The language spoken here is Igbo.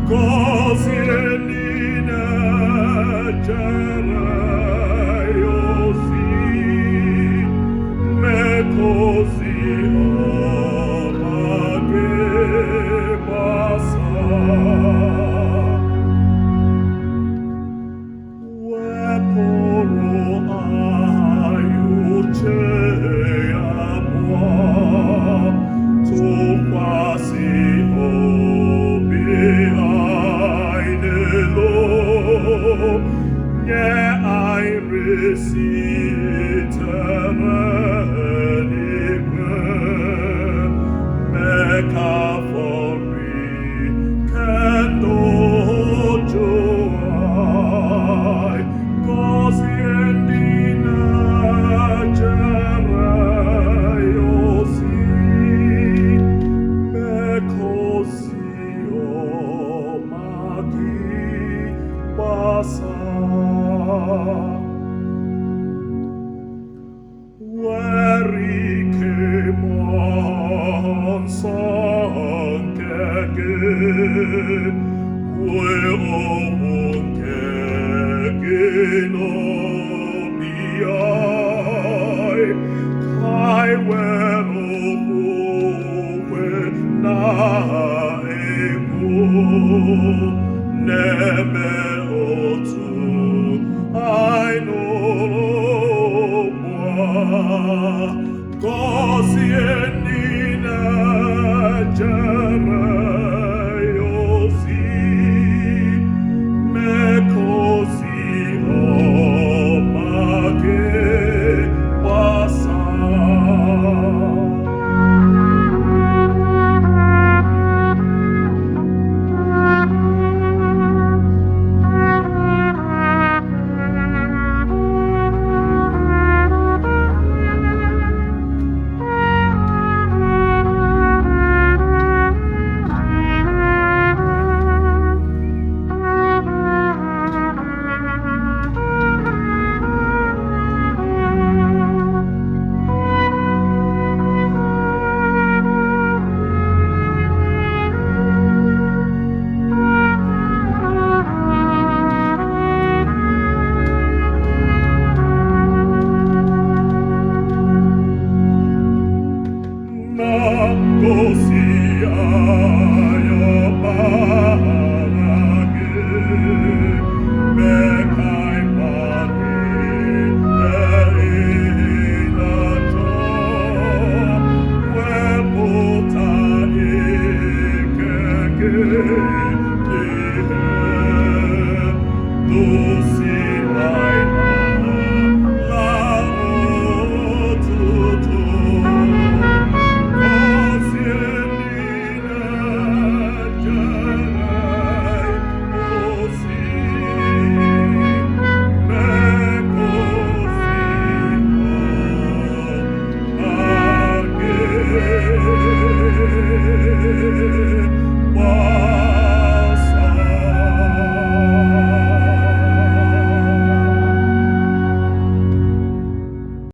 così li leggerei io sì, me così ama che passa. Ueporo aiucea moi, tu quasi obiai nelo, ne ai resitere me ca fori kendo joai, così endine gerei io sì, me così omaghi passa. Veri che mon son che que ovunque no biai, kai vero ovunque na ego, ne me otu ai no così endine gerei io sì, me così ama che passa. Na così